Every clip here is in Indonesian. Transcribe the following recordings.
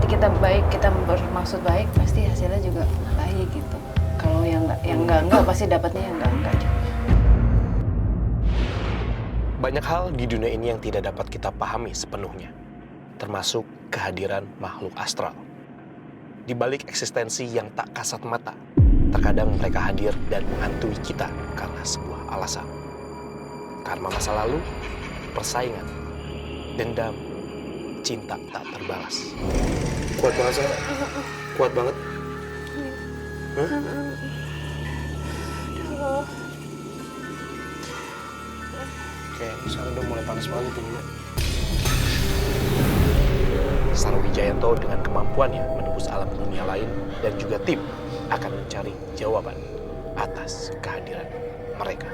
hati kita baik, kita bermaksud baik, pasti hasilnya juga baik gitu. Kalau yang enggak pasti dapatnya yang enggak juga. Banyak hal di dunia ini yang tidak dapat kita pahami sepenuhnya, termasuk kehadiran makhluk astral. Di balik eksistensi yang tak kasat mata, terkadang mereka hadir dan menghantui kita karena sebuah alasan. Karma masa lalu, persaingan, dendam, cinta tak terbalas. Kuat banget, Sa. Kuat banget. Hah? Oke, sekarang udah mulai panas banget tubuhnya. Sarawijayanto dengan kemampuannya menembus alam dunia lain dan juga tim akan mencari jawaban atas kehadiran mereka.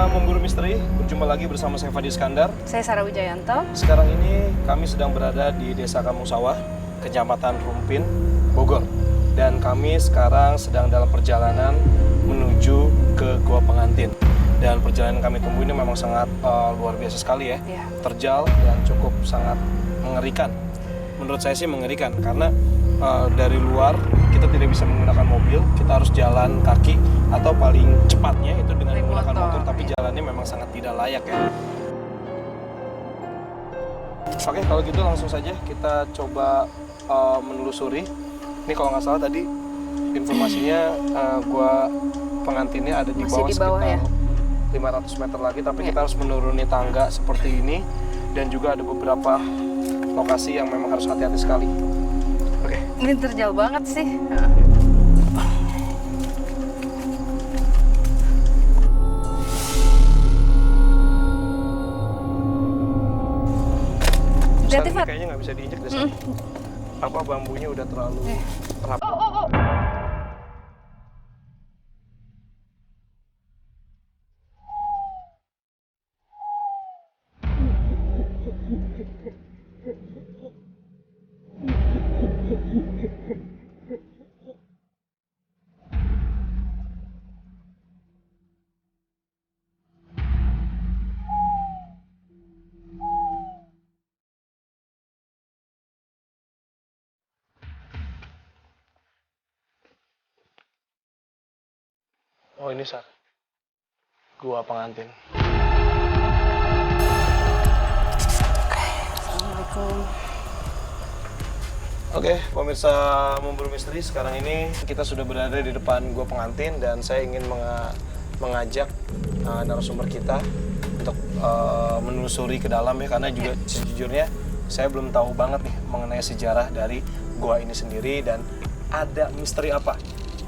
Memburu misteri, berjumpa lagi bersama saya Fadi Iskandar. Saya Sarawijayanto. Sekarang ini kami sedang berada di Desa Kampung Sawah, Kecamatan Rumpin, Bogor. Dan kami sekarang sedang dalam perjalanan menuju ke Gua Pengantin. Dan perjalanan kami tempuh ini memang sangat luar biasa sekali ya. Terjal dan cukup sangat mengerikan. Menurut saya sih mengerikan karena dari luar kita tidak bisa menggunakan mobil, kita harus jalan kaki atau paling cepatnya itu dengan menggunakan motor, tapi jalannya memang sangat tidak layak ya. Oke, kalau gitu langsung saja kita coba menelusuri. Ini kalau nggak salah tadi informasinya Gua Pengantinnya ada di bawah, sekitar 500 meter lagi, tapi kita harus menuruni tangga seperti ini dan juga ada beberapa lokasi yang memang harus hati-hati sekali. Oke. Ini terjal banget sih. Hati-hati, Fat. Kayaknya nggak bisa diinjak deh, Sat. Apa bambunya udah terlalu rapat. Oh ini Sat, Gua Pengantin. Assalamualaikum. Oke, pemirsa Memburu Misteri, sekarang ini kita sudah berada di depan Gua Pengantin dan saya ingin mengajak narasumber kita untuk menelusuri ke dalam ya, karena juga sejujurnya saya belum tahu banget nih mengenai sejarah dari gua ini sendiri dan ada misteri apa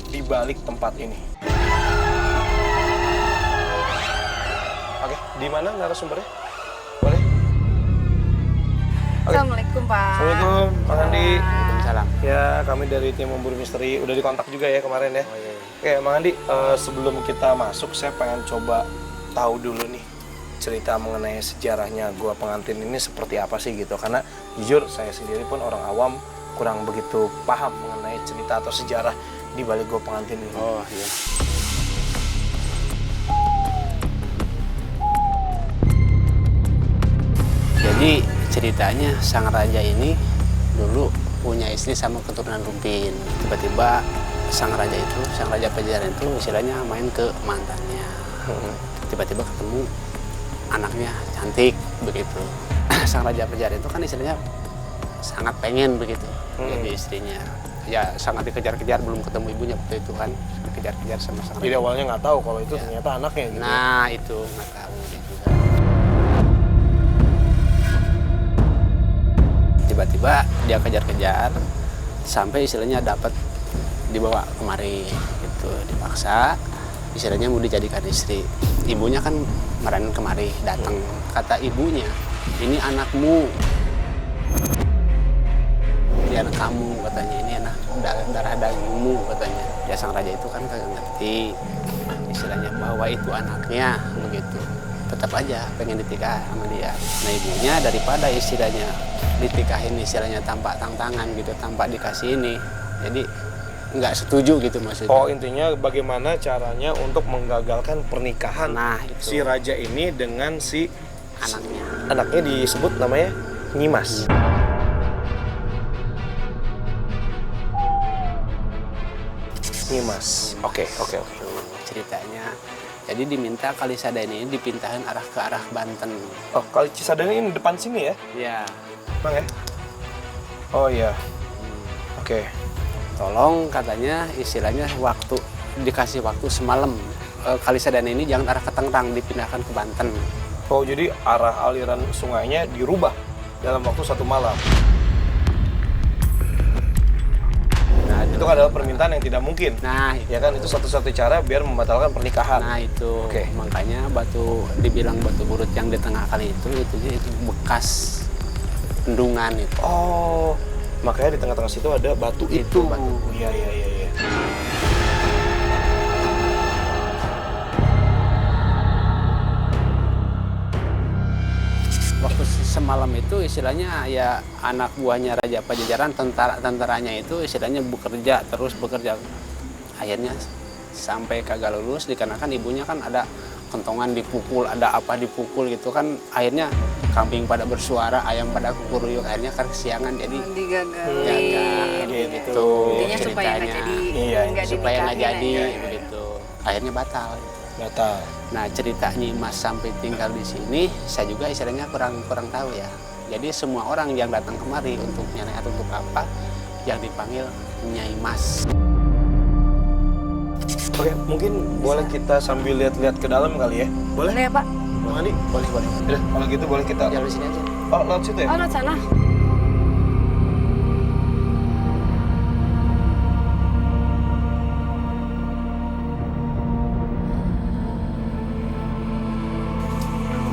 di balik tempat ini. Oke, di mana narasumbernya? Boleh? Okay. Assalamualaikum, Pak. Assalamualaikum, Pak Andi. Waalaikumsalam. Ya, kami dari tim Memburu Misteri udah dikontak juga ya kemarin ya. Oh, iya. Oke, Mang Andi, sebelum kita masuk, saya pengen coba tahu dulu nih cerita mengenai sejarahnya Gua Pengantin ini seperti apa sih gitu. Karena jujur saya sendiri pun orang awam kurang begitu paham mengenai cerita atau sejarah di balik Gua Pengantin ini. Oh iya. Jadi ceritanya sang raja ini dulu punya istri sama keturunan Rumpin. Tiba-tiba sang raja Pajajaran itu istilahnya main ke mantannya. Tiba-tiba ketemu anaknya cantik begitu. Sang raja Pajajaran itu kan istilahnya sangat pengen begitu jadi istrinya. Ya sangat dikejar-kejar, belum ketemu ibunya waktu itu kan, dikejar-kejar sama sang raja. Jadi awalnya nggak tahu kalau itu ternyata anaknya gitu. Nah itu nggak tahu dia juga. Tiba-tiba dia kejar-kejar sampai istilahnya dapat dibawa kemari gitu, dipaksa istilahnya mau dijadikan istri. Ibunya kan kemarin kemari datang, kata ibunya ini anakmu. anak kamu katanya, ini anak darah dagingmu katanya. Ya sang raja itu kan kagak ngerti istilahnya bahwa itu anaknya begitu. Tetap aja pengen ditikah sama dia. Nah ibunya daripada istilahnya ditikahin istilahnya tanpa tantangan gitu, tanpa dikasih ini, jadi nggak setuju gitu maksudnya. Oh, intinya bagaimana caranya untuk menggagalkan pernikahan Nah itu si raja ini dengan si anaknya. anaknya disebut namanya Nyimas. Nyimas. Oke. Tuh, ceritanya. Jadi diminta Kalisadane ini dipindahin ke arah Banten. Oh, kali Cisadane ini depan sini ya? Ya. Bang ya? Oh iya. Oke. Tolong katanya istilahnya dikasih waktu semalam. Kalisadane ini jangan arah ke Tangerang, dipindahkan ke Banten. Oh, jadi arah aliran sungainya dirubah dalam waktu 1 malam. Nah, Itu adalah permintaan yang tidak mungkin. Nah, Ya kan, itu satu-satu cara biar membatalkan pernikahan. nah itu. Oke. Makanya dibilang batu burut yang di tengah kali itu bekas bendungan itu. Oh, makanya di tengah-tengah situ ada batu itu. Batu. Iya. Waktu semalam itu istilahnya ya anak buahnya Raja Pajajaran, tentaranya itu istilahnya bekerja. Akhirnya sampai kagak lulus dikarenakan ibunya kan ada kentongan dipukul, ada apa dipukul gitu kan. Akhirnya kambing pada bersuara, ayam pada kukuruyuk, akhirnya kan kesiangan jadi Digagalin. gagal gitu Intinya supaya nggak ceritanya. jadi Iya, Supaya nggak dinikahin jadi aja. begitu. Akhirnya batal. Batal. Nah ceritanya Mas sampai tinggal di sini, saya juga istilahnya kurang tahu ya. Jadi semua orang yang datang kemari untuk nyari atau untuk apa, yang dipanggil Nyai Mas. Oke, mungkin boleh kita sambil lihat-lihat ke dalam kali ya? Boleh? Boleh ya Pak? Bang Andi? Boleh. Udah, kalau gitu boleh kita... Jalan di sini aja. Oh, lewat situ ya? Oh, lewat sana.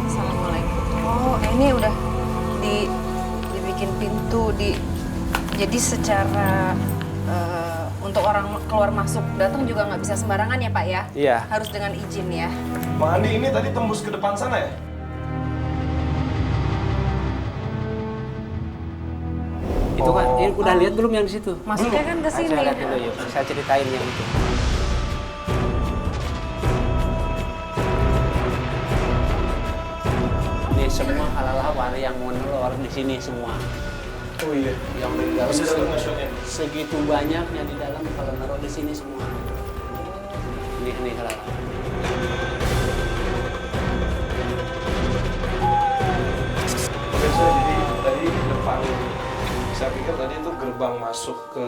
Assalamualaikum. Oh, ini udah dibikin pintu jadi secara untuk orang keluar masuk datang juga nggak bisa sembarangan ya Pak ya? Iya. Harus dengan izin ya. Bang Andi, ini tadi tembus ke depan sana ya? Itu kan, ini udah lihat belum yang di situ? Masuknya kan ke sini. Saya lihat dulu yuk, saya ceritain yang itu. Ini semua halal yang menelur di sini semua. Oh iya. Yang di dalam Masih ada nge-shotnya? segitu banyaknya di dalam kalau naruh di sini semua. Ini halal. Pemirsa, jadi tadi depan, saya pikir tadi itu gerbang masuk ke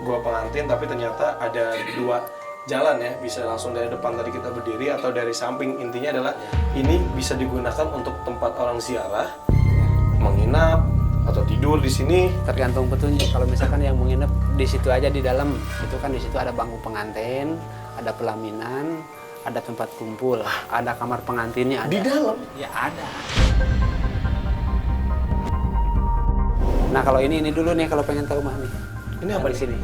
gua pengantin, tapi ternyata ada 2 jalan ya, bisa langsung dari depan tadi kita berdiri atau dari samping. Intinya adalah ini bisa digunakan untuk tempat orang ziarah, menginap atau tidur di sini. Tergantung petunjuk. Kalau misalkan yang menginap di situ aja di dalam, itu kan di situ ada bangku pengantin, ada pelaminan, ada tempat kumpul, ada kamar pengantinnya ada. Di dalam? Ya ada. Nah kalau ini dulu nih kalau pengen tahu mah nih. Ini apa di sini?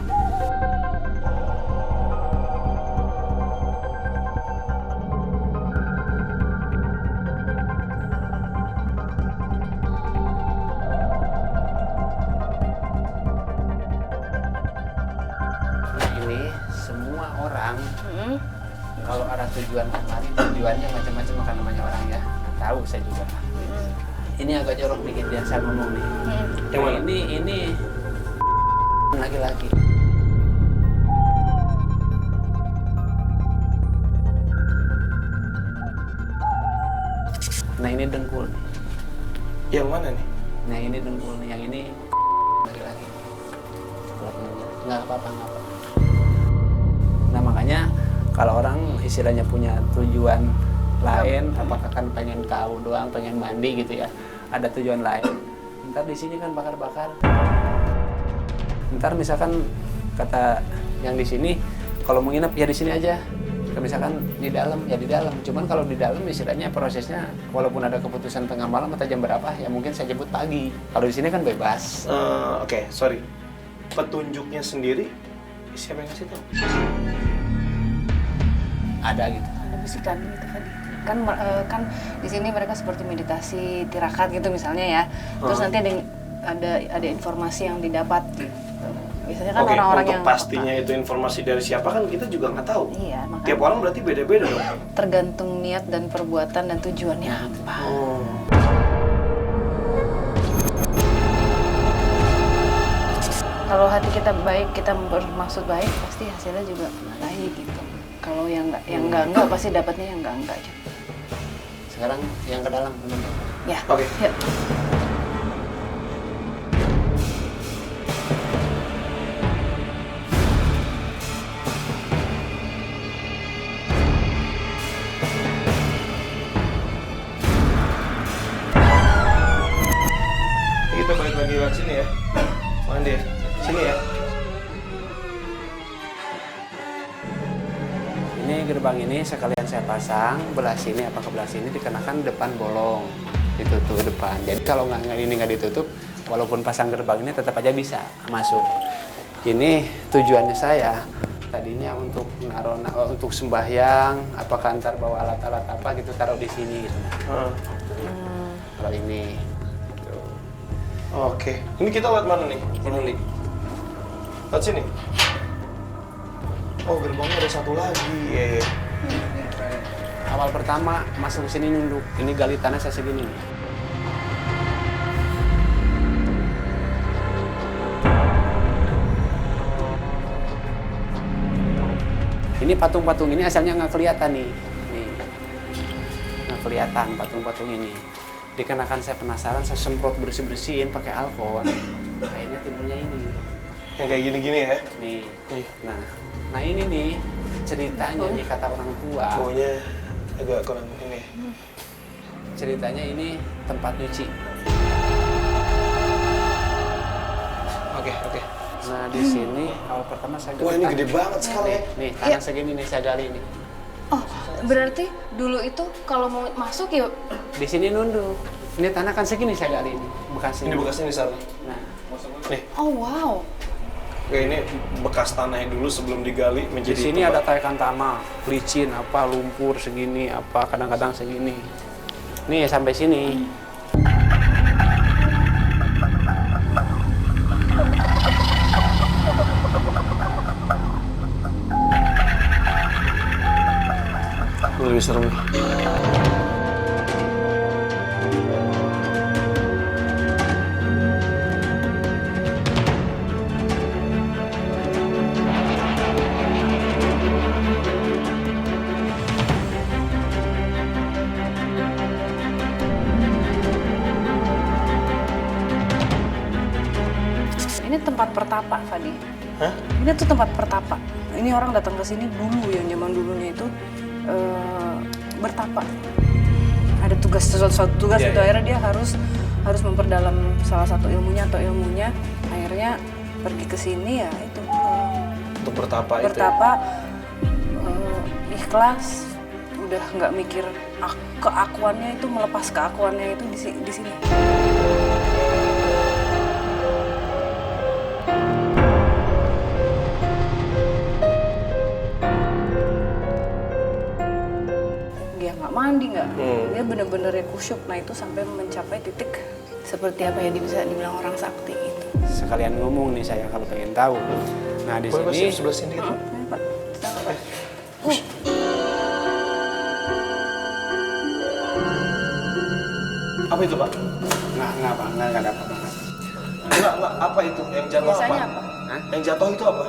Nah ini semua orang kalau ada tujuan kemari, tujuannya macam-macam akan namanya orang ya. Tahu saya juga. Ini agak jorok dikit yang saya ngomong nih. Yang mana? Ini laki-laki. Nah ini dengkul nih. Yang mana nih? Nah ini dengkul nih. Yang ini laki-laki. Nggak apa-apa. Nah makanya kalau orang istilahnya punya tujuan lain, apakah kan pengen tahu doang, pengen mandi gitu ya, ada tujuan lain. Ntar di sini kan bakar-bakar. Ntar misalkan kata yang di sini, kalau menginap ya di sini aja. Misalkan di dalam, ya di dalam. Cuman kalau di dalam istilahnya prosesnya, walaupun ada keputusan tengah malam atau jam berapa, ya mungkin saya jemput pagi. Kalau di sini kan bebas. Oke, sorry. Petunjuknya sendiri, siapa yang ngasih tahu? Ada gitu. Ada bisikan gitu kan di sini mereka seperti meditasi tirakat gitu misalnya ya. Terus nanti ada informasi yang didapat gitu. Biasanya kan Oke, orang-orang untuk yang pastinya itu informasi dari siapa kan kita juga nggak tahu. Iya, makanya Tiap orang berarti beda-beda dong. tergantung niat dan perbuatan dan tujuannya apa. Oh. Kalau hati kita baik, kita bermaksud baik, pasti hasilnya juga baik gitu. Kalau yang enggak pasti dapatnya yang enggak juga. Sekarang yang ke dalam. Ya. Oke. Ya. Kita balik lagi lewat sini ya. Mandi ya. Sini ya. Ini gerbang ini sekalian saya pasang belah sini apa ke belah sini dikenakan depan bolong, ditutup depan. Jadi kalau ini nggak ditutup, walaupun pasang gerbang ini tetap aja bisa masuk. Ini tujuannya saya tadinya untuk untuk sembahyang, apakah ntar bawa alat-alat apa gitu taruh di sini gitu. Kalau ini. Gitu. Oke. Ini kita lewat mana nih? Ini. Lewat sini. Oh, gerbangnya ada satu lagi. Iya. Awal pertama masuk sini nunduk, ini gali tanah saya segini nih. Ini patung-patung ini asalnya nggak kelihatan nih, nggak kelihatan patung-patung ini. Dikarenakan saya penasaran, saya semprot bersih-bersihin pakai alkohol, akhirnya timbulnya ini. Yang kayak gini-gini ya. Nih, nah ini nih ceritanya nih kata orang tua. Baunya agak kurang ini. Ceritanya ini tempat nyuci. Oke. Nah di sini awal pertama saya Wah, ini gede banget sekali ya. Nih tanah segini nih saya gali nih. Oh, berarti dulu itu kalau mau masuk ya Di sini nunduk. Ini tanah kan segini saya gali ini, bekasnya. Ini bekasnya di sana. Nah, Nih. oh wow. Oke, ini bekas tanahnya dulu sebelum digali di menjadi sini tempat. ada taikan tanah, licin apa, lumpur segini apa, kadang-kadang segini. Nih sampai sini. Lebih serem. Ini tempat pertapa, Fadi. Hah? Ini tuh tempat pertapa. Ini orang datang ke sini dulu yang zaman dulunya itu bertapa. Ada suatu tugas itu akhirnya dia harus memperdalam salah satu ilmunya akhirnya pergi ke sini ya itu Untuk bertapa itu. bertapa ikhlas udah nggak mikir keakuannya itu melepas keakuannya itu di sini. Dia nggak mandi dia bener-bener ya kusyuk. Nah itu sampai mencapai titik seperti apa yang bisa dibilang orang sakti itu. Sekalian ngomong nih saya kalau pengen tahu. Nah di Boleh sini Pak, sebelah sini gitu. Pak. Apa itu, Pak? nggak apa, nggak ada apa-apa. Enggak, apa itu? Yang jatuh Biasanya apa? Hah? Yang jatuh itu apa?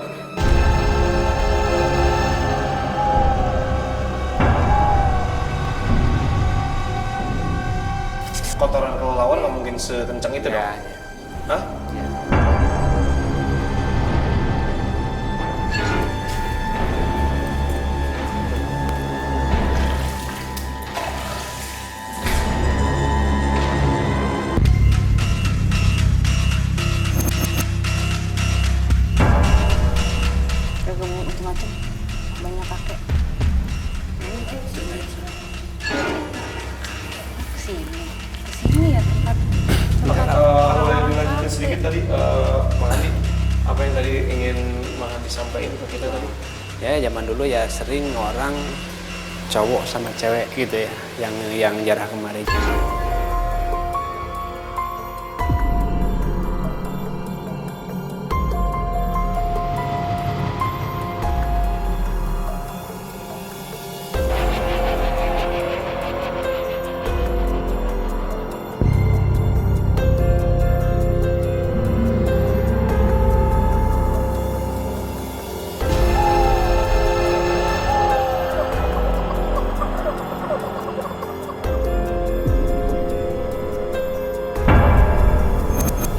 Kotoran kelelawar nggak mungkin sekencang itu dong? Ya, Hah? ya. Macam-macam banyak kakek. gitu. Ya zaman dulu ya sering orang cowok sama cewek gitu ya yang jarah kemarin.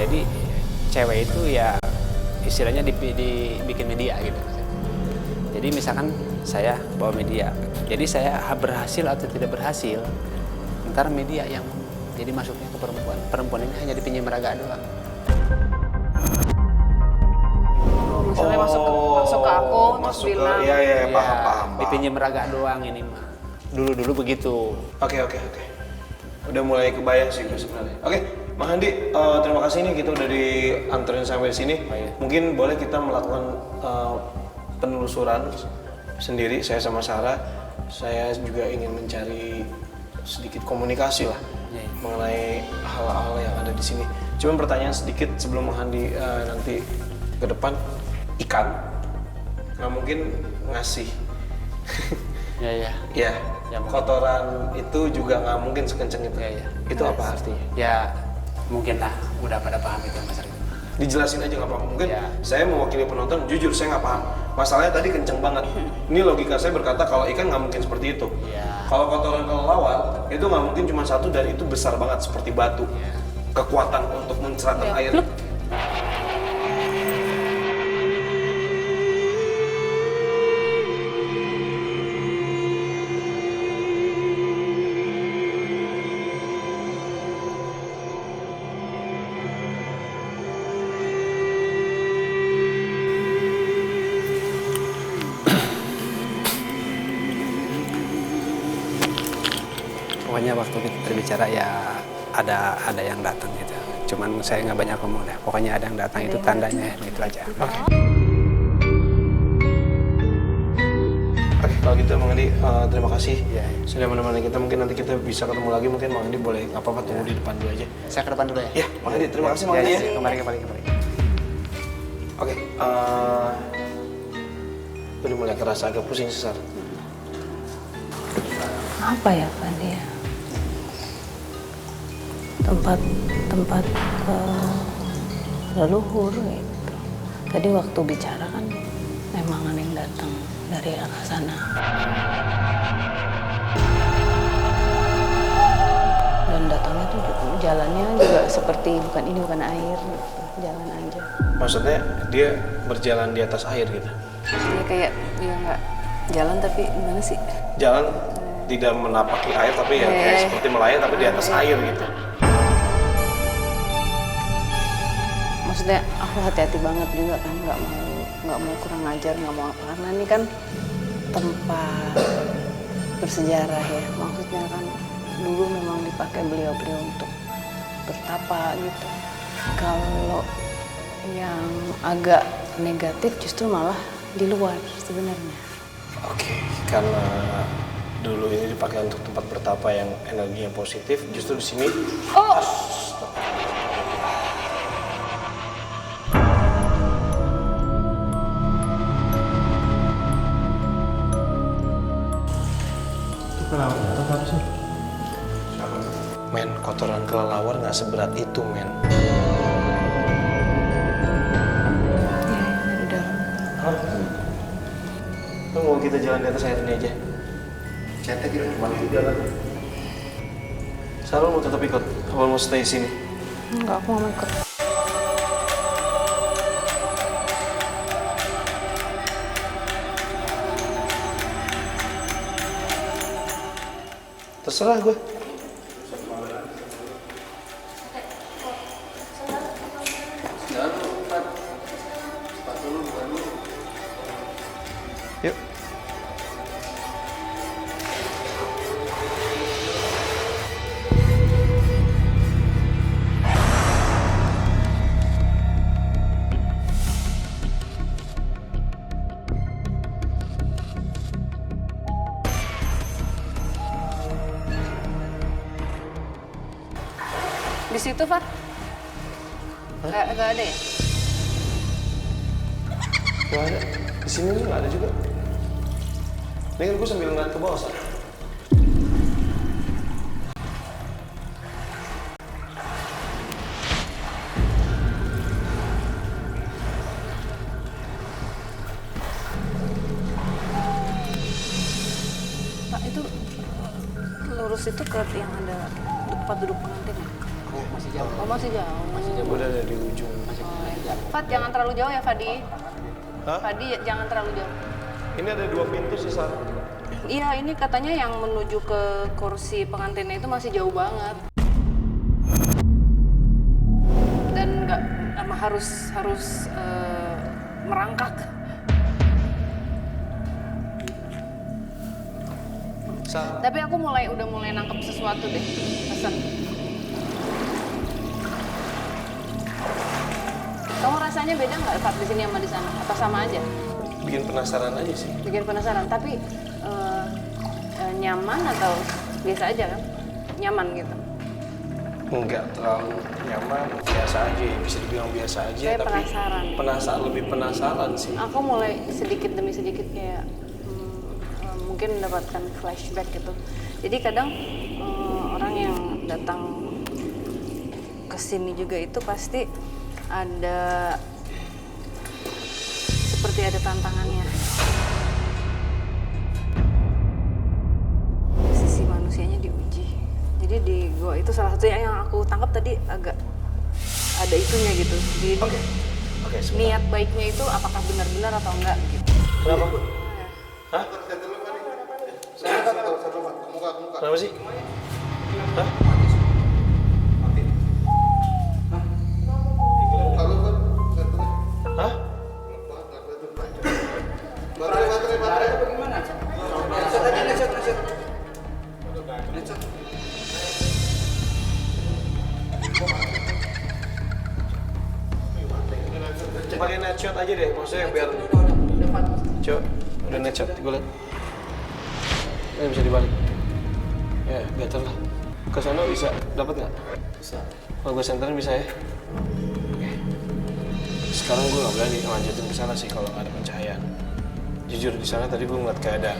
Jadi cewek itu ya istilahnya dibikin media gitu. Jadi misalkan saya bawa media, jadi saya berhasil atau tidak berhasil, ntar media yang jadi masuknya ke perempuan. Perempuan ini hanya dipinjam raga doang. Misalnya masuk ke aku terus masuk ke, bilang. iya, paham. Dipinjam raga doang ini mah. Dulu begitu. Oke. Udah mulai kebayang sih gue sebenarnya. Oke, Bang Handi, terima kasih nih kita udah dianterin sampai sini. Oh, iya. Mungkin boleh kita melakukan penelusuran sendiri, saya sama Sarah. Saya juga ingin mencari sedikit komunikasi lah Iya. mengenai hal-hal yang ada di sini. Cuma pertanyaan sedikit sebelum Bang Handi nanti ke depan, ikan nggak mungkin ngasih. Ya. Ya, Ya, mungkin. kotoran itu juga nggak mungkin sekenceng itu. Ya. Itu apa artinya? Ya mungkin lah udah pada paham itu masalah itu. Dijelasin aja nggak apa-apa. Mungkin Ya. saya mewakili penonton, jujur saya nggak paham. Masalahnya tadi kenceng banget. Ini logika saya berkata kalau ikan nggak mungkin seperti itu. Ya. Kalau kotoran kelelawar itu nggak mungkin cuma satu dan itu besar banget seperti batu. Ya. Kekuatan untuk mencerahkan Ya, air. pluk. Pokoknya waktu kita berbicara ya ada yang datang gitu. Cuman saya nggak banyak ngomong deh. Pokoknya ada yang datang itu tandanya gitu aja. Oke, kalau gitu Bang Andi, terima kasih Ya. sudah menemani kita. Mungkin nanti kita bisa ketemu lagi. Mungkin Bang Andi boleh nggak apa-apa tunggu di depan dulu aja. Saya ke depan dulu ya. Ya, Bang Andi, terima kasih Bang Andi ya. Kembali. Oke, udah mulai kerasa agak pusing sesar. Apa ya Pak dia? Tempat leluhur gitu. Tadi waktu bicara kan memang ada yang datang dari arah sana. Dan datangnya tuh jalannya juga seperti bukan air, jalan aja. Maksudnya dia berjalan di atas air gitu. Dia kayak dia nggak jalan tapi gimana sih? Jalan tidak menapaki air tapi ya kayak seperti melayang tapi di atas air gitu. Maksudnya aku hati-hati banget juga kan, nggak mau kurang ajar, nggak mau apa, karena ini kan tempat bersejarah ya. Maksudnya kan dulu memang dipakai beliau-beliau untuk bertapa gitu. Kalau yang agak negatif justru malah di luar sebenarnya. Oke, karena dulu ini dipakai untuk tempat bertapa yang energinya positif, justru di sini. Oh. Men, kotoran kelelawar nggak seberat itu, men. Ya, dari dalam. Hah? Lu mau kita jalan di atas air ini aja? Cetek gitu, mana itu jalan? Sarul mau tetap ikut? Apa mau stay sini? Enggak, aku nggak mau ikut. Terserah gue. Yuk. Di situ, Fat? Nggak ada ya? Nggak ada. Di sini nih nggak ada juga. Ini kan gue sambil ngeliat ke bawah, Sar. Pak, itu lurus itu ke yang ada tempat duduk pengantin ya? Masih jauh. Oh, masih jauh. Gue udah ada di ujung. Fat, jangan terlalu jauh ya, Fadi. Hah? Fadi, jangan terlalu jauh. Ini ada 2 pintu sih, Sar. Iya, ini katanya yang menuju ke kursi pengantinnya itu masih jauh banget. Dan nggak harus merangkak. Sar, Tapi aku udah mulai nangkep sesuatu deh, Hasan. Kamu rasanya beda nggak saat di sini sama di sana? Apa sama aja? bikin penasaran aja sih. Bikin penasaran. Tapi nyaman atau biasa aja kan? Nyaman gitu. Enggak terlalu nyaman, biasa aja. Bisa dibilang biasa aja, Saya tapi penasaran. lebih penasaran sih. Aku mulai sedikit demi sedikit kayak mungkin mendapatkan flashback gitu. Jadi kadang orang yang datang ke sini juga itu pasti ada seperti ada tantangannya. Sisi manusianya diuji. Jadi di gua itu salah satunya yang aku tangkap tadi agak ada itunya gitu. Jadi Oke, sebentar. niat baiknya itu apakah benar-benar atau enggak gitu. Kenapa? Hah? Kenapa sih? Hah? Hah? Pakai netshot aja deh, maksudnya biar Cok, udah netshot, gue liat. Ini bisa dibalik. Ya, better lah. Ke sana bisa, dapat nggak? Bisa. Kalau gue senterin bisa ya? Oke. Sekarang gue nggak berani lanjutin ke sana sih kalau nggak ada pencahayaan. Jujur di sana tadi gue ngeliat kayak ada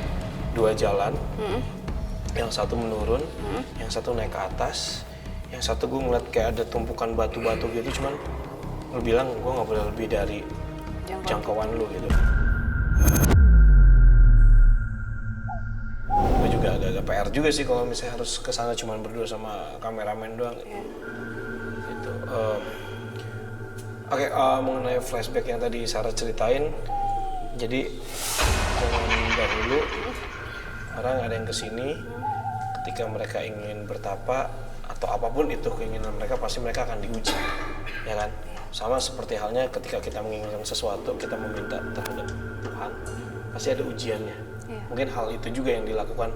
2 jalan. Yang satu menurun, yang satu naik ke atas. Yang satu gue ngeliat kayak ada tumpukan batu-batu gitu, cuman lu bilang gue nggak boleh lebih dari jangkauan lu gitu. Gue juga agak-agak PR juga sih kalau misalnya harus ke sana cuma berdua sama kameramen doang. Gitu. Oke, mengenai flashback yang tadi Sarah ceritain, jadi zaman dahulu orang ada yang kesini ketika mereka ingin bertapa atau apapun itu keinginan mereka, pasti mereka akan diuji, ya kan? Sama seperti halnya ketika kita menginginkan sesuatu, kita meminta terhadap Tuhan, pasti ada ujiannya. Mungkin hal itu juga yang dilakukan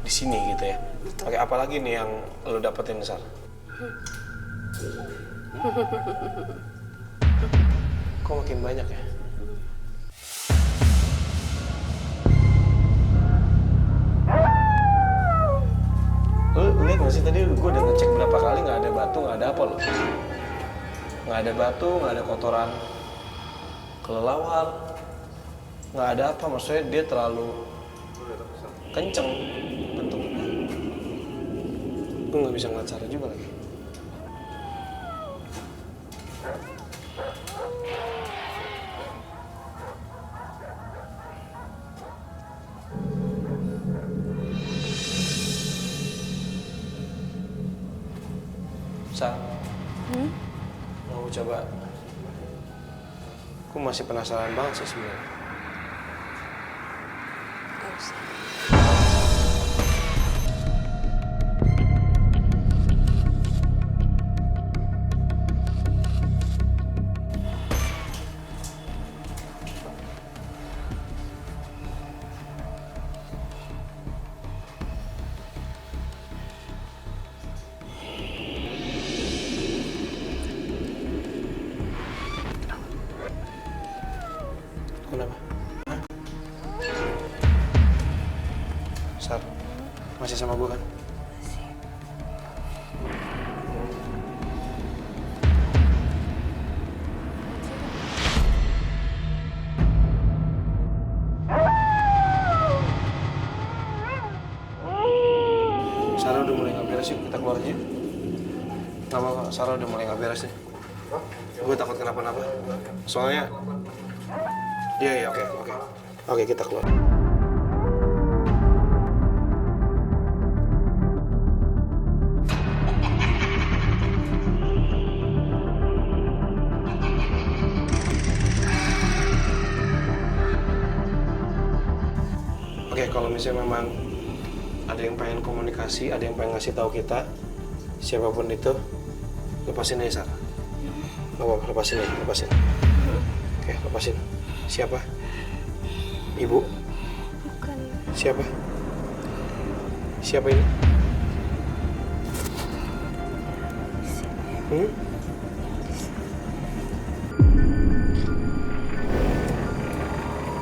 di sini gitu ya. Oke, apalagi nih yang lo dapetin, Sar? Kok makin banyak ya? Lo lihat nggak sih tadi gue udah ngecek berapa kali, nggak ada batu, nggak ada apa loh. Nggak ada batu, nggak ada kotoran kelelawar, nggak ada apa, maksudnya dia terlalu kenceng bentuknya. Gue nggak bisa ngeliat Sarah juga lagi. Sa, mau coba? Aku masih penasaran banget sih sebenarnya. Gak usah. Kenapa? Hah? Sar, masih sama gue kan? udah mulai nggak beres, yuk kita keluar aja. Nggak apa, Sarah udah mulai nggak beres nih. Gue takut kenapa-napa. Soalnya, iya, oke. Oke, kita keluar. Oke, kalau misalnya memang ada yang pengen komunikasi, ada yang pengen ngasih tahu kita, siapapun itu, lepasin aja, Sarah. Nggak apa-apa, lepasin. Oke, lepasin. Siapa? Ibu? Bukan. Siapa? Siapa ini?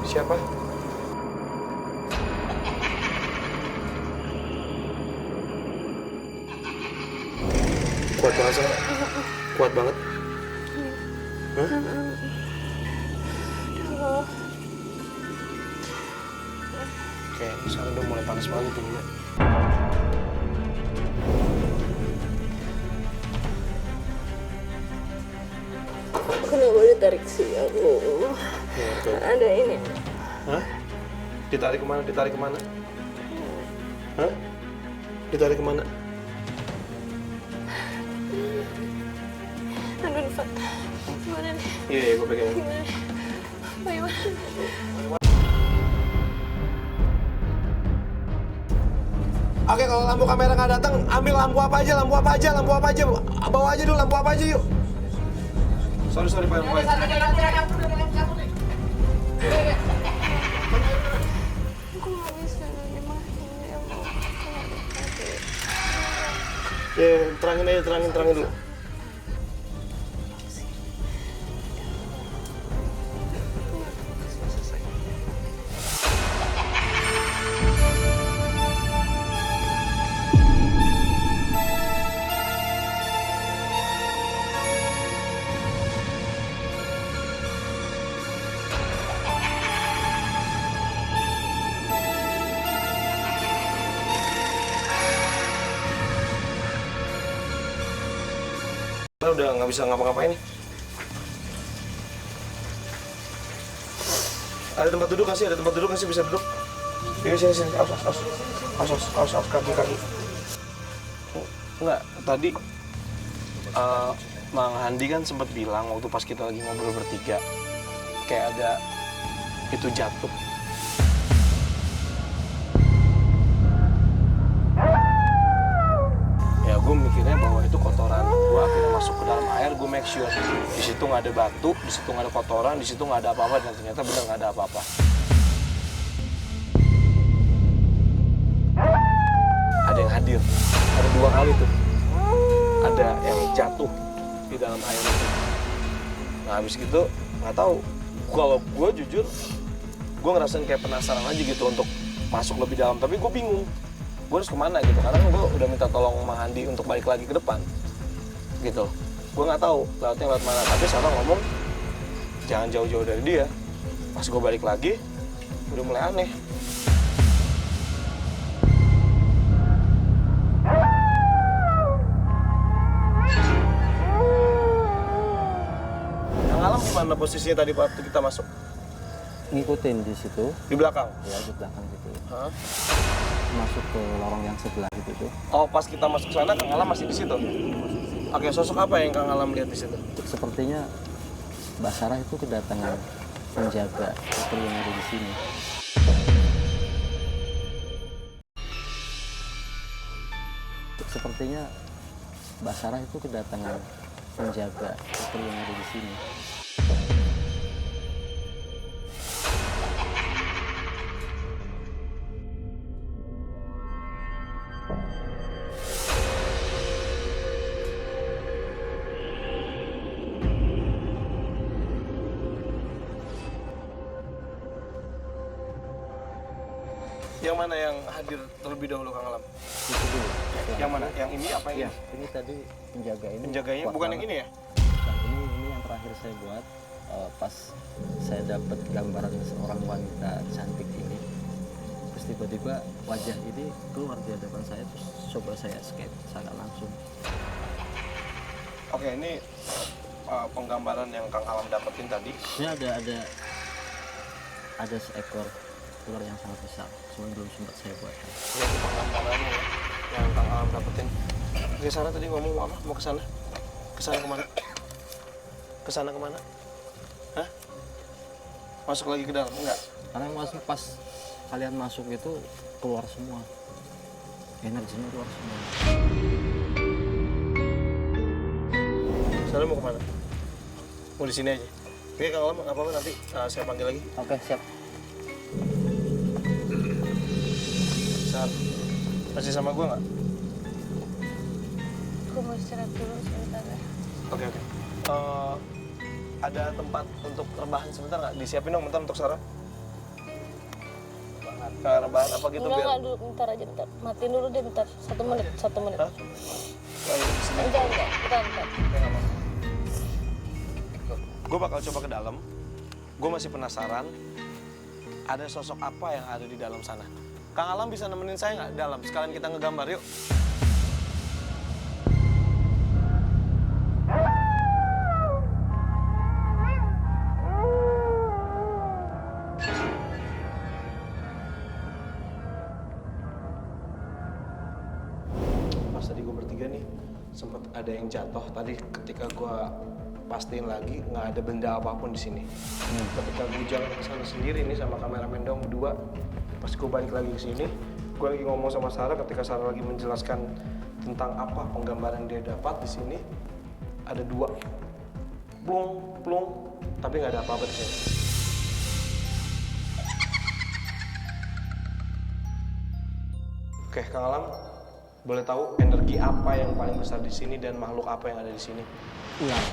Siapa? Kuat banget, Sarah. Kuat banget. Hah? Oke, sekarang udah mulai panas banget tubuhnya. Kenapa ditarik sih aku? Ya, betul. Ada ini. Hah? Ditarik kemana? Hah? Ditarik kemana? Aduh, Fat. Gimana nih? Iya, gue pegang. Gimana? Bagaimana? Oke, kalau lampu kamera nggak datang, ambil lampu apa aja. Bawa aja dulu lampu apa aja, yuk. Sorry, Pak. Aku nggak bisa dimahin ya, mau. Ya, terangin dulu. Kita udah nggak bisa ngapa-ngapain nih. Ada tempat duduk nggak sih? Bisa duduk. Sini. Awas, kaki. Enggak, tadi Mang Handi kan sempat bilang waktu pas kita lagi ngobrol bertiga, kayak ada itu jatuh. Ya gue mikirnya bahwa itu kotoran. Gue akhirnya masuk ke dalam air, gue make sure di situ nggak ada batu, di situ nggak ada kotoran, di situ nggak ada apa-apa, dan ternyata benar nggak ada apa-apa. Ada yang hadir, ada 2 kali tuh. Ada yang jatuh di dalam air itu. Nah habis gitu nggak tahu. Kalau gue jujur, gue ngerasain kayak penasaran aja gitu untuk masuk lebih dalam. Tapi gue bingung, gue harus kemana gitu. Karena gue udah minta tolong Mang Handi untuk balik lagi ke depan, gitu. Gue nggak tahu lewatnya lewat mana. Tapi Sarah ngomong jangan jauh-jauh dari dia. Pas gue balik lagi, udah mulai aneh. Mana posisinya tadi waktu kita masuk? Ngikutin di situ. Di belakang? Ya, di belakang gitu. Hah? Masuk ke lorong yang sebelah gitu tuh. Oh, pas kita masuk sana, Kang Alam masih di situ? Oke, sosok apa yang Kang Alam lihat di situ? Sepertinya Mbak Sarah itu kedatangan penjaga seperti yang ada di sini. Sepertinya Mbak Sarah itu kedatangan penjaga seperti yang ada di sini. Yang mana yang hadir terlebih dahulu, Kang Alam? Itu dulu. Yang mana? Yang ini apa yang Ya, ini tadi penjaga ini. penjaganya? kuat Bukan yang banget. ini ya? Nah, ini yang terakhir saya buat pas saya dapat gambaran seorang wanita cantik ini. Terus tiba-tiba wajah ini keluar di hadapan saya, terus coba saya escape secara langsung. Oke, ini penggambaran yang Kang Alam dapetin tadi. Ini ada seekor ular yang sangat besar, cuma belum sempat saya buat. Ini penggambarannya ya, yang Kang Alam dapetin. Oke, Sarah tadi ngomong mau apa? Mau ke sana? Ke sana kemana? Ke sana kemana? Hah? Masuk lagi ke dalam? Enggak? Karena masuk pas kalian masuk itu keluar semua, energinya keluar semua. Sarah mau kemana? Mau di sini aja? Oke, Kang Alam, nggak apa-apa, nanti saya panggil lagi. Oke, siap. Sarah, masih sama gue nggak? Aku mau istirahat dulu sebentar ya. Oke. Ada tempat untuk rebahan sebentar nggak? Disiapin dong bentar untuk Sarah. Rebahan apa gitu biar? Enggak, dulu, bentar aja, bentar. Matiin dulu deh, bentar. 1 menit, 1 menit. Hah? Ayo, di sini. Enggak, bentar. Oke, nggak apa-apa. Gue bakal coba ke dalam. Gue masih penasaran. Ada sosok apa yang ada di dalam sana? Kang Alam bisa nemenin saya nggak di dalam? Sekalian kita ngegambar yuk. Pas tadi gue bertiga nih, sempet ada yang jatuh. Tadi ketika gue pastiin lagi, nggak ada benda apapun di sini. Ketika gue jalan ke sana sendiri nih sama kameramen dong berdua, pas gue balik lagi ke sini, gue lagi ngomong sama Sarah. Ketika Sarah lagi menjelaskan tentang apa penggambaran dia dapat di sini, ada 2 plung, tapi nggak ada apa-apa di sini. Oke, Kang Alam, boleh tahu energi apa yang paling besar di sini dan makhluk apa yang ada di sini? Ular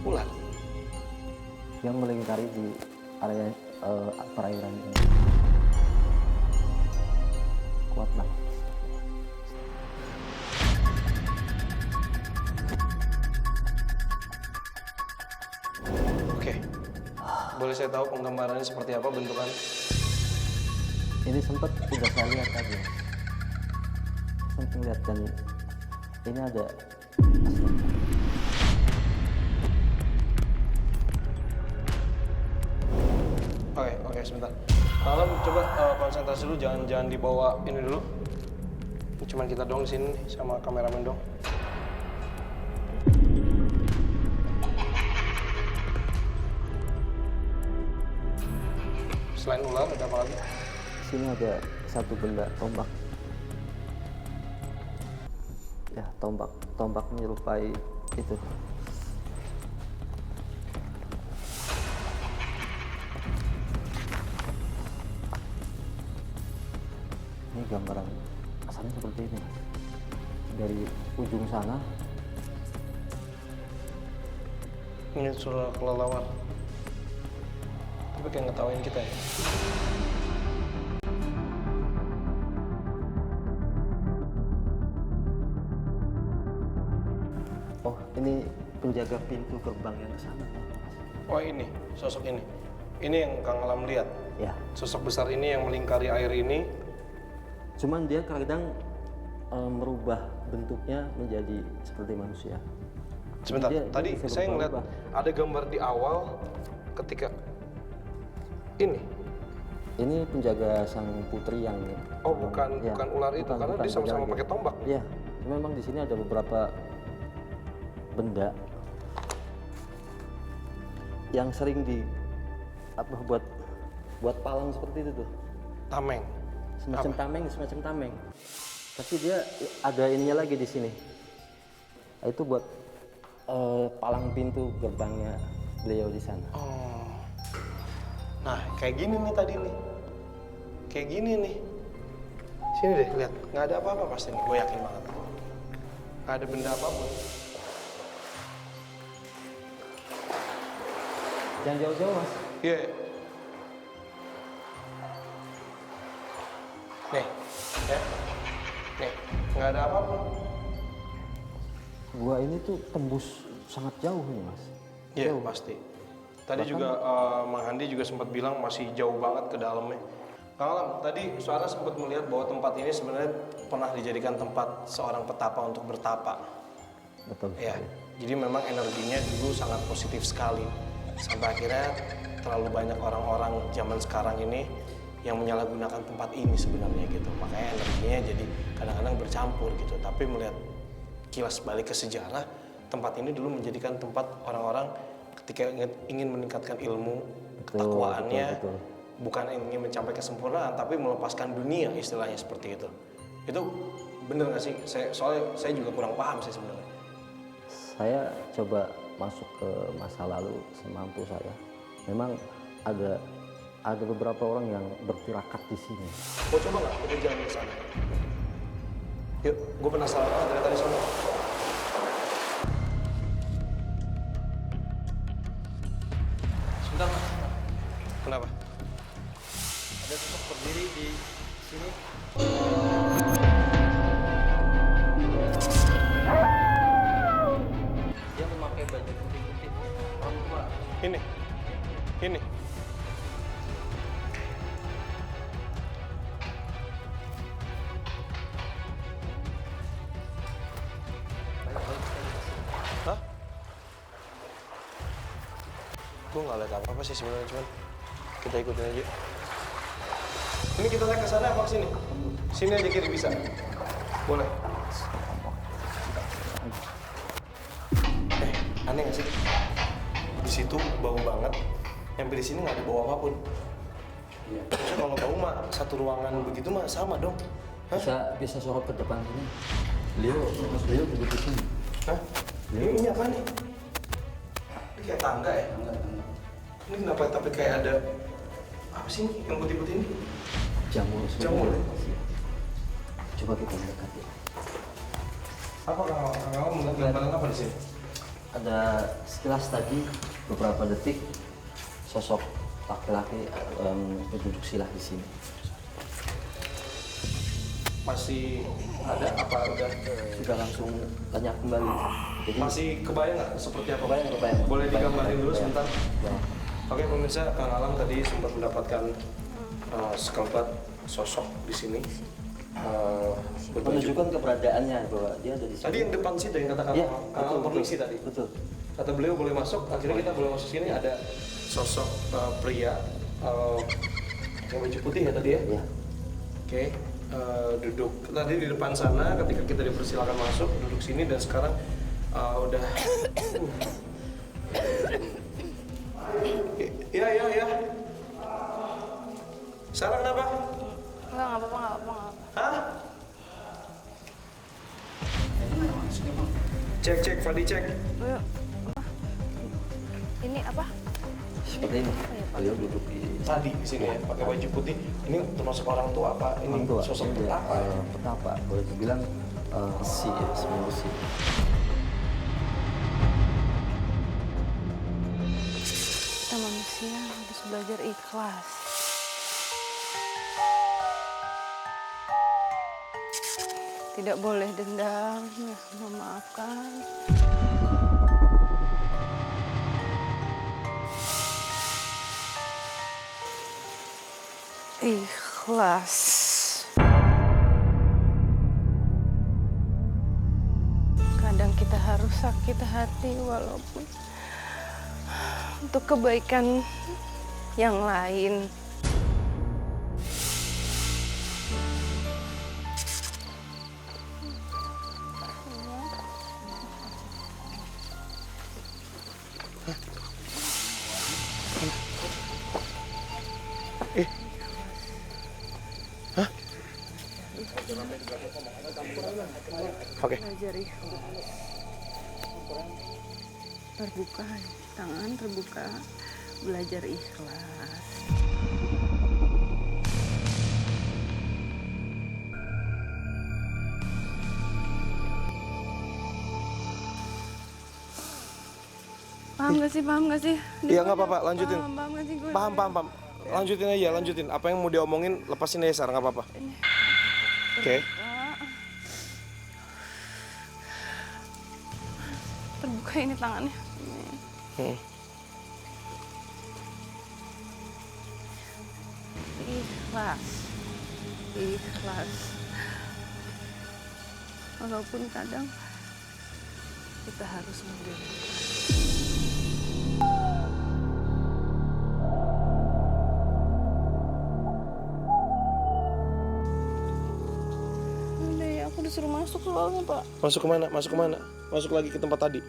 Ular. yang melingkari di area perairan ini. Kuat banget. Oke. Boleh saya tahu penggambarannya seperti apa bentukan? Ini sempat udah saya lihat tadi. Sempat lihat, dan ini ada Oke, sebentar. Alam, coba konsentrasi dulu, jangan dibawa ini dulu. Cuman kita doang di sini nih, sama kameramen dong. Selain ular, ada apa lagi? sini ada satu benda tombak. Ya, tombak menyerupai itu. Ini gambaran asalnya seperti ini. Dari ujung sana Ini surah kelelawar. Tapi kayak ngetawain kita ya. oh, ini penjaga pintu gerbang yang ke sana. Oh ini, sosok ini. Ini yang Kang Alam lihat. Ya, Sosok besar ini yang melingkari air ini. cuman dia kadang merubah bentuknya menjadi seperti manusia. Sebentar, Dia tadi bisa saya ngeliat berubah-ubah. ada gambar di awal ketika ini. Ini penjaga sang putri yang Oh, bukan ular itu, karena dia sama-sama penjaga. pakai tombak. Iya, memang di sini ada beberapa benda yang sering buat palang seperti itu tuh. Tameng. Semacam tameng. Tapi dia ada ininya lagi di sini. Itu buat palang pintu gerbangnya beliau di sana. Oh. Nah, kayak gini nih tadi nih. Kayak gini nih. Sini deh, lihat. Nggak ada apa-apa pasti nih, gue yakin banget. Nggak ada benda apapun. Jangan jauh-jauh, Mas. Iya. Nih, ya. Nih, nggak ada apapun. Gua ini tuh tembus sangat jauh nih, Mas. Iya, Jauh. pasti. Tadi juga Mang Handi juga sempat bilang masih jauh banget ke dalamnya. Kang Alam, tadi Suara sempat melihat bahwa tempat ini sebenarnya pernah dijadikan tempat seorang petapa untuk bertapa. Betul. Ya, jadi memang energinya dulu sangat positif sekali. Sampai akhirnya terlalu banyak orang-orang zaman sekarang ini yang menyalahgunakan tempat ini sebenarnya gitu. Makanya energinya jadi kadang-kadang bercampur gitu. Tapi melihat kilas balik ke sejarah, tempat ini dulu menjadikan tempat orang-orang ketika ingin meningkatkan ilmu, ketakwaannya, betul. bukan ingin mencapai kesempurnaan, tapi melepaskan dunia istilahnya seperti itu. Itu bener nggak sih? Soalnya saya juga kurang paham sih sebenarnya. Saya coba masuk ke masa lalu semampu saya. Memang ada beberapa orang yang bertirakat di sini. Mau coba nggak kita jalan ke sana? Yuk, gue penasaran banget dari tadi sana. Sebentar, Mas. Kenapa? Ada sosok berdiri di sini. Dia memakai baju putih-putih. Orang tua. Ini. Hah? Gue nggak lihat apa-apa sih sebenarnya, cuman kita ikutin aja. Ini kita naik ke sana apa ke sini? Sini aja kiri bisa. Boleh. Aneh nggak sih? Di situ bau banget. Yang di sini nggak ada bau apapun. Iya. Terus kalau bau mah satu ruangan begitu mah sama dong. Hah? Bisa sorot ke depan sini. Beliau duduk di sini. Hah? Ini apa nih? Ini kayak tangga ya? Ini kenapa tapi kayak ada apa sih ini yang putih-putih ini? Jamur. Jamur. Coba kita mendekati. Apa kalau melihat gambaran apa di sini? Ada sekilas tadi beberapa detik sosok laki-laki berduduk sila di sini. Masih ada apa udah? Sudah langsung tanya kembali. Jadi Masih kebayang nggak seperti apa? Kebayang. Boleh digambarin dulu sebentar? Ya. Oke pemirsa, Kang Alam tadi sempat mendapatkan sekelumpat sosok di sini. Berbaju. Menunjukkan keberadaannya bahwa dia ada di sini. Tadi yang depan situ yang kata Kang Iya, Alam permisi tadi. Betul. Kata beliau boleh masuk, akhirnya kita boleh masuk sini. Ada sosok pria yang baju putih ya tadi ya? Iya. Oke, duduk tadi di depan sana ketika kita dipersilakan masuk, duduk sini dan sekarang udah ya. Sarah kenapa? Enggak apa-apa. Hah? Cek, Fadi cek. Ini apa? Seperti ini. Beliau duduk di Tadi di sini ya, pakai baju putih. Ini termasuk orang tua apa? Ini orang tua. sosok Ini dia, petapa. petapa. Boleh dibilang besi ya, semua besi. Kita manusia harus belajar ikhlas. Tidak boleh dendam, memaafkan. Ikhlas. Kadang kita harus sakit hati walaupun untuk kebaikan yang lain. Oke. Belajar ikhlas. Terbuka, tangan terbuka, belajar ikhlas. Paham gak sih? Iya nggak apa-apa, lanjutin. Paham gak sih gue? Paham. Lanjutin aja, lanjutin. Apa yang mau diomongin, lepasin aja Sarah, nggak apa-apa. Oke. Terbuka ini tangannya. ikhlas. Ikhlas. Walaupun kadang kita harus mundur. Udah ya, aku disuruh masuk soalnya, Pak. Masuk kemana? Masuk kemana? Masuk lagi ke tempat tadi?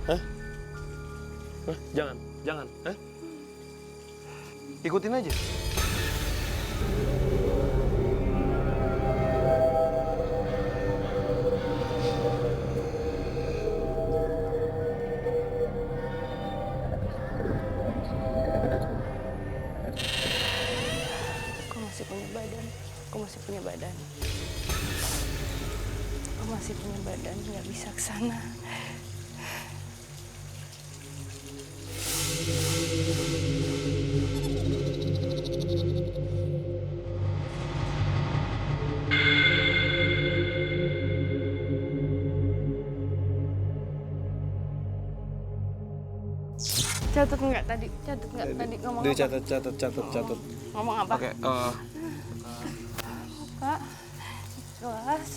Hah? Hah? Jangan, jangan. Hah? Ikutin aja. Aku masih punya badan. Aku masih punya badan. Aku masih punya badan, nggak bisa ke sana. Catat nggak tadi? Catat nggak tadi ngomong apa? Catat. Ngomong apa? Oke, Kak, kelas.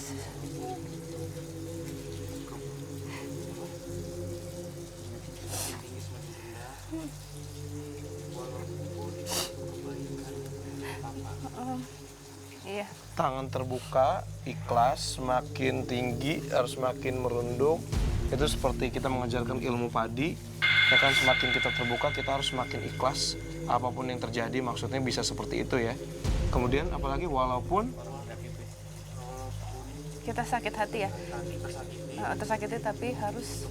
Iya. tangan terbuka, ikhlas, semakin tinggi harus semakin merunduk. Itu seperti kita mengajarkan ilmu padi. Ya kan, semakin kita terbuka, kita harus semakin ikhlas. Apapun yang terjadi, maksudnya bisa seperti itu ya. Kemudian apalagi walaupun Kita sakit hati ya. Tersakiti tapi harus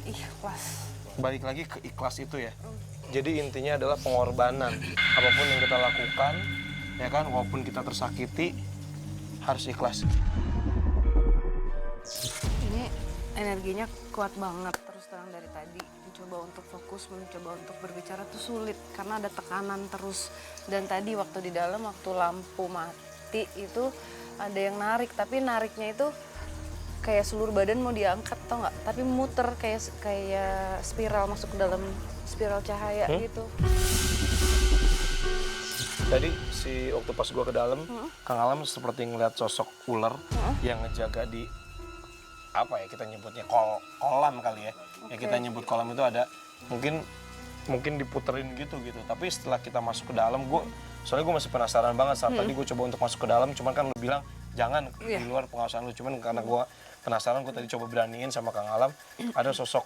ikhlas. balik lagi ke ikhlas itu ya. Jadi intinya adalah pengorbanan. Apapun yang kita lakukan, ya kan, walaupun kita tersakiti, harus ikhlas. Ini energinya kuat banget terus terang dari tadi. Mencoba untuk fokus, mencoba untuk berbicara tuh sulit karena ada tekanan terus. Dan tadi waktu di dalam, waktu lampu mati itu ada yang narik, tapi nariknya itu kayak seluruh badan mau diangkat, tau nggak? Tapi muter kayak spiral, masuk ke dalam spiral cahaya gitu. Tadi waktu pas gua ke dalam, Kang Alam seperti ngeliat sosok ular yang ngejaga di apa ya, kita nyebutnya kolam kali ya. Ya kita nyebut kolam itu ada mungkin diputerin gitu. Tapi setelah kita masuk ke dalam, soalnya gue masih penasaran banget saat tadi gue coba untuk masuk ke dalam, cuman kan lu bilang jangan di luar pengawasan lu. Cuman karena gue penasaran, gue tadi coba beraniin sama Kang Alam. Ada sosok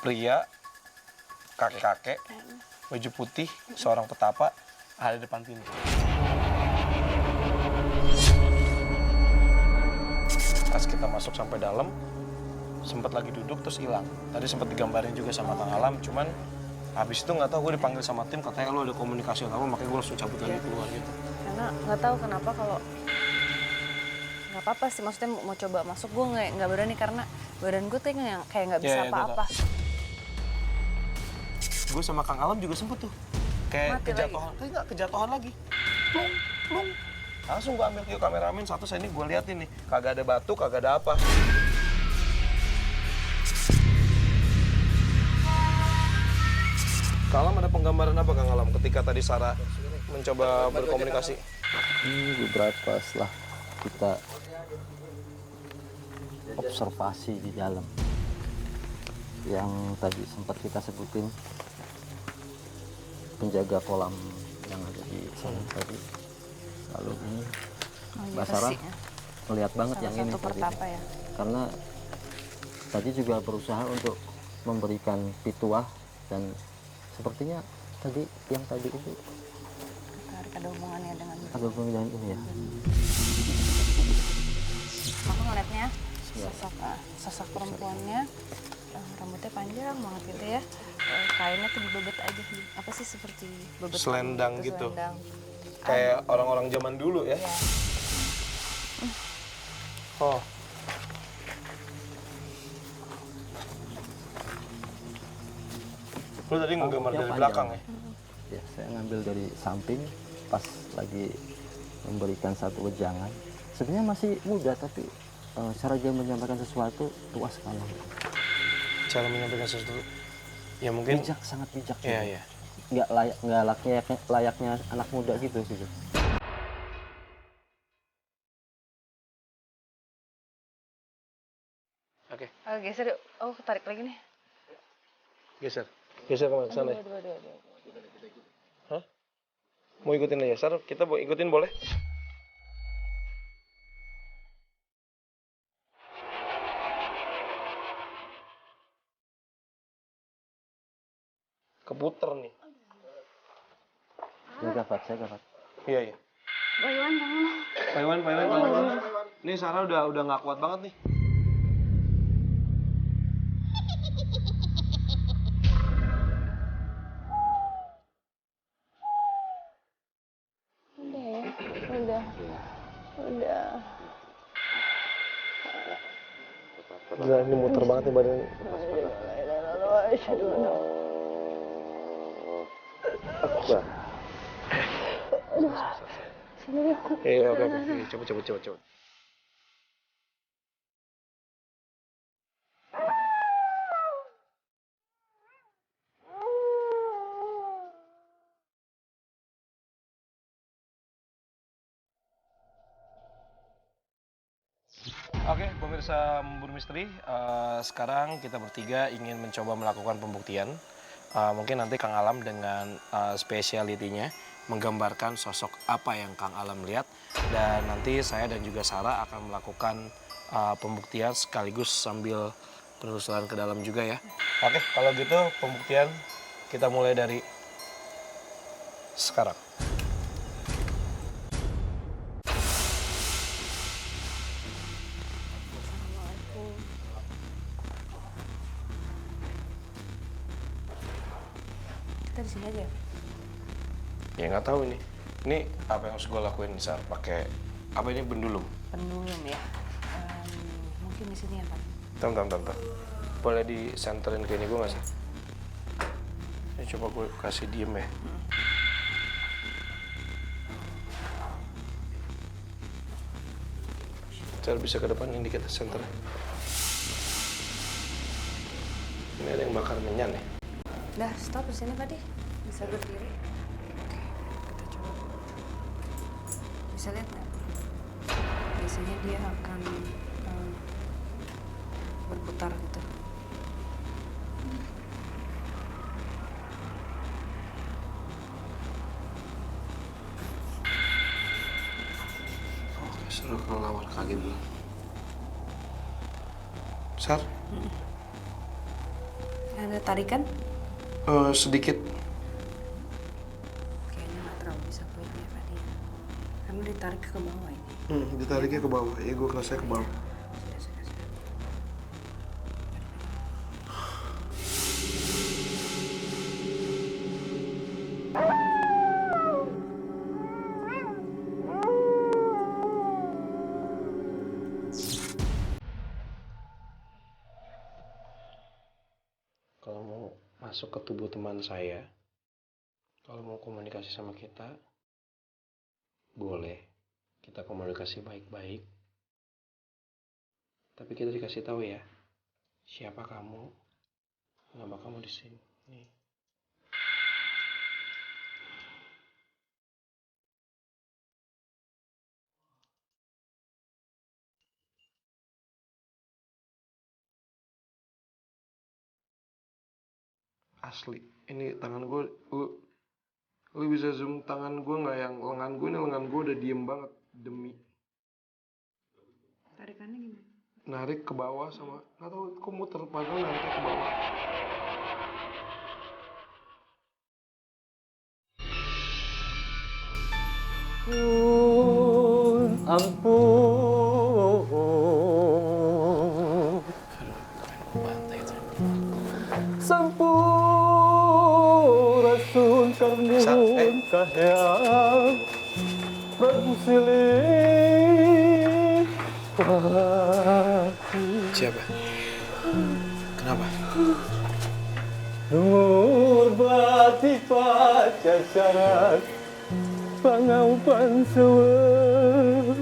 pria, kakek-kakek, baju putih, seorang petapa, ada di depan pintu. Pas kita masuk sampai dalam, sempat lagi duduk terus hilang. Tadi sempat digambarin juga sama Kang Alam, cuman habis itu nggak tahu, gue dipanggil sama tim, katanya lu ada komunikasi atau apa, makanya gue langsung cabut lagi keluar gitu. Karena nggak tahu kenapa, kalau nggak apa-apa sih, maksudnya mau coba masuk, gue nggak berani karena badan gue tuh yang kayak nggak bisa apa-apa. Gue sama Kang Alam juga sempet tuh kayak Mati kejatuhan, tapi nggak kejatuhan lagi. Plung. Langsung gue ambil, yuk kameramen satu, saya ini gue liatin nih, kagak ada batu, kagak ada apa. Kang Alam, ada penggambaran apa Kang Alam ketika tadi Sarah mencoba berkomunikasi? Beberapa setelah kita observasi di dalam, yang tadi sempat kita sebutin, penjaga kolam yang ada di sana tadi, lalu ini Mbak Sarah melihat banget yang ini tadi, ya. karena tadi juga berusaha untuk memberikan pituah, dan sepertinya tadi yang tadi itu Ada hubungannya dengan ada hubungan ini ya. aku ngeliatnya sosok perempuannya, rambutnya panjang banget gitu ya, kainnya tuh dibebet aja, apa sih, seperti bebet Selendang gitu. selendang. Kayak orang-orang zaman dulu ya. Iya. Oh. Lu tadi ngegambar dari belakang ya? Ya, saya ngambil dari samping pas lagi memberikan satu wejangan. Sebenarnya masih muda, tapi cara dia menyampaikan sesuatu luas sekali. Cara menyampaikan sesuatu, ya mungkin Bijak, sangat bijak. Iya. layaknya anak muda gitu. Oke, Geser yuk. Oh, ketarik lagi nih. geser. Geser ke sana. Ya? Aduh. Hah? Mau ikutin aja, Sar? Kita mau ikutin boleh? Keputer nih. Saya gafat. Iya. Paiwan. Nih Sarah udah nggak kuat banget nih. Udah. Gila, ini muter banget nih badan. Oke. Coba. Oke, pemirsa Memburu Misteri, sekarang kita bertiga ingin mencoba melakukan pembuktian. Mungkin nanti Kang Alam dengan spesialitinya menggambarkan sosok apa yang Kang Alam lihat. Dan nanti saya dan juga Sarah akan melakukan pembuktian sekaligus sambil penelusuran ke dalam juga ya. Oke, kalau gitu pembuktian kita mulai dari sekarang. Kita di sini aja. Ya nggak tahu ini. Ini apa yang harus gue lakuin, Sar? Pakai apa ini, pendulum? Pendulum ya. Mungkin di sini ya, Pak. Bentar. Boleh disenterin ke ini gue nggak sih? Ini coba gue kasih diem ya. Sar, bisa ke depan ini, kita center. Ini ada yang bakar menyan ya. Dah, stop di sini tadi. Bisa berdiri. Oke, kita coba. Bisa lihat nggak? Biasanya dia akan berputar gitu. Oke, seru kalau awal kaget gue. Sar? Ada tarikan? Sedikit. Kayaknya nggak terlalu bisa poinnya tadi. Karena ditarik ke bawah ini. Ditariknya ke bawah. Ya, gue kerasanya ke bawah. Sudah. Kalau mau masuk ke tubuh teman saya, kalau mau komunikasi sama kita, boleh. Kita komunikasi baik-baik. Tapi kita dikasih tahu ya, siapa kamu, nama kamu di sini. Nih. Asli, ini tangan gue, lu bisa zoom tangan gue nggak, yang lengan gue, ini lengan gue udah diem banget demi Tarikannya gimana? narik ke bawah sama nggak tahu kok muter, padahal nariknya ke bawah. Ampun, sampurasun karnuhun kahayang Prabu Silih. Siapa? Kenapa? Nur bati pacacaran pangaupan sewer.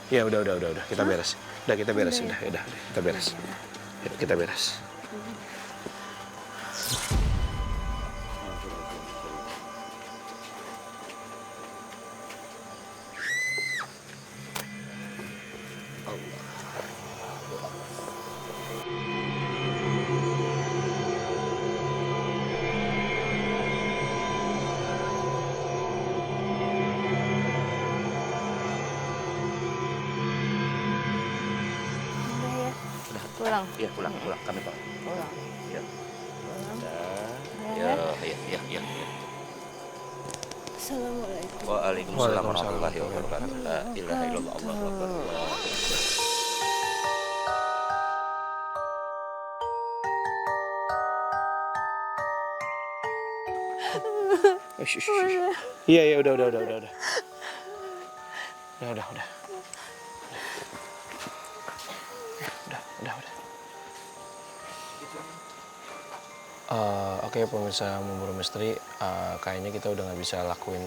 Ya udah. Kita beres. Udah kita beres. Udah. Kita beres. Yuk, kita beres. Pulang. Iya, pulang. Kami Pak. Pulang. Ya. Ya. Ya. Assalamualaikum. Waalaikumsalam warahmatullahi wabarakatuh. La ilaha illallah, Allahu akbar. Iya, udah. Oke, pemirsa Memburu Misteri, kayaknya kita udah nggak bisa lakuin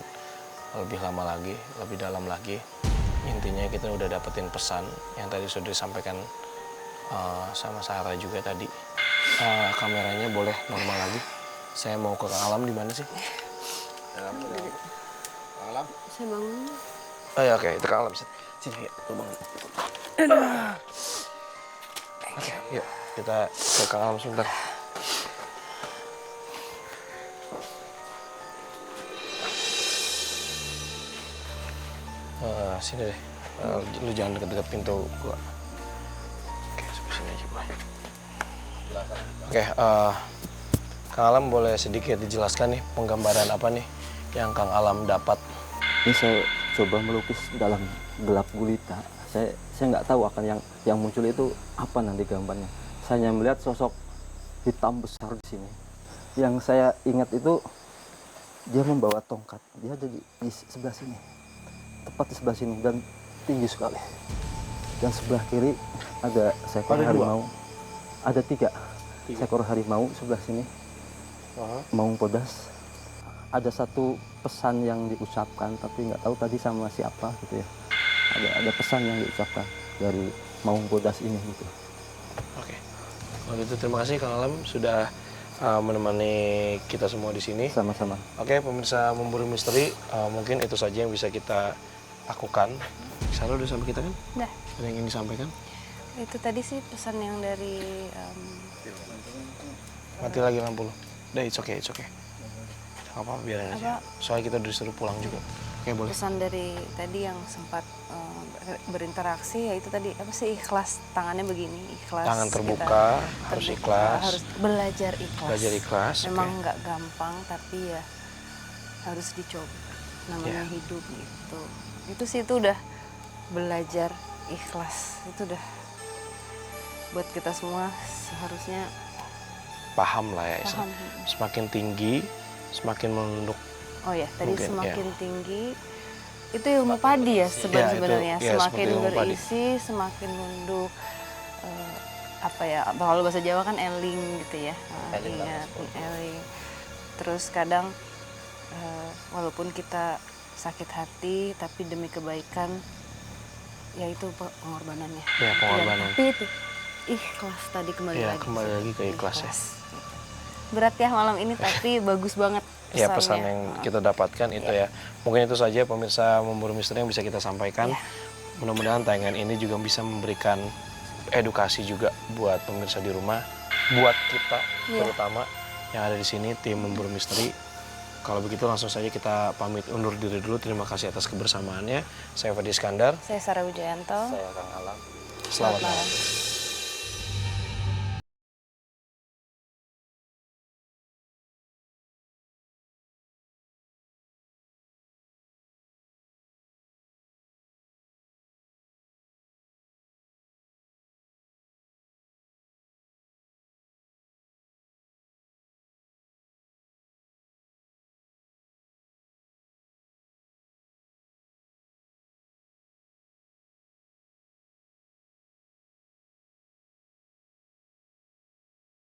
lebih lama lagi, lebih dalam lagi. Intinya kita udah dapetin pesan yang tadi sudah disampaikan sama Sarah juga tadi. Kameranya boleh normal lagi. Saya mau ke Kang Alam, di mana sih? Kang Alam? Saya bangun. Oh ya, oke, itu Kang Alam. Sini, yuk, lu bangun. Oke, yuk, kita ke Kang Alam sebentar. Sini deh, lu jangan deket-deket pintu gua. Oke, sebelah sini aja gua. Oke, Kang Alam boleh sedikit dijelaskan nih penggambaran apa nih yang Kang Alam dapat? Ini saya coba melukis dalam gelap gulita. Saya nggak tahu akan yang muncul itu apa nanti gambarnya. Saya hanya melihat sosok hitam besar di sini. Yang saya ingat itu dia membawa tongkat. Dia ada di sebelah sini, tepat di sebelah sini, dan tinggi sekali. Dan sebelah kiri ada seekor harimau. Ada tiga seekor harimau sebelah sini. Maung Podas. Ada satu pesan yang diucapkan, tapi nggak tahu tadi sama siapa gitu ya. Ada pesan yang diucapkan dari Maung Podas ini gitu. Oke, kalau gitu terima kasih Kang Alam sudah menemani kita semua di sini. Sama-sama. Oke, pemirsa Memburu Misteri, mungkin itu saja yang bisa kita lakukan. Sarah udah sampai kita kan? Udah. Ada yang ingin disampaikan? Itu tadi sih pesan yang dari Mati lagi lampu lo. Udah, it's okay. Gak apa-apa, biarin aja. Soalnya kita udah disuruh pulang juga. Oke, boleh. pesan dari tadi yang sempat berinteraksi, ya itu tadi apa sih, ikhlas, tangannya begini, ikhlas. Tangan terbuka, harus ikhlas. Harus belajar ikhlas. Belajar ikhlas, Memang oke. nggak gampang, tapi ya harus dicoba. Namanya hidup gitu. Itu sih itu udah belajar ikhlas. Itu udah buat kita semua seharusnya Paham lah ya, paham. semakin tinggi, semakin menunduk. Oh ya, tadi Mungkin, semakin tinggi itu ilmu padi ya sebenarnya. itu, ya, Semakin seperti ilmu padi. berisi, semakin nunduk. Apa ya? Kalau bahasa Jawa kan eling gitu ya. Ingat eling. Terus kadang walaupun kita sakit hati, tapi demi kebaikan, ya itu pengorbanannya. Ya, pengorbanan. Tapi itu ikhlas tadi kembali Ya, lagi. kembali lagi ke ikhlas ya. Berat ya malam ini, tapi bagus banget pesannya. Ya, pesan yang kita dapatkan itu ya. Mungkin itu saja pemirsa Memburu Misteri yang bisa kita sampaikan. Mudah-mudahan tayangan ini juga bisa memberikan edukasi juga buat pemirsa di rumah, buat kita terutama yang ada di sini tim Memburu Misteri. Kalau begitu langsung saja kita pamit undur diri dulu. Terima kasih atas kebersamaannya. Saya Fadi Iskandar. Saya Sarah Wijayanto. Saya Kang Alam. Selamat malam.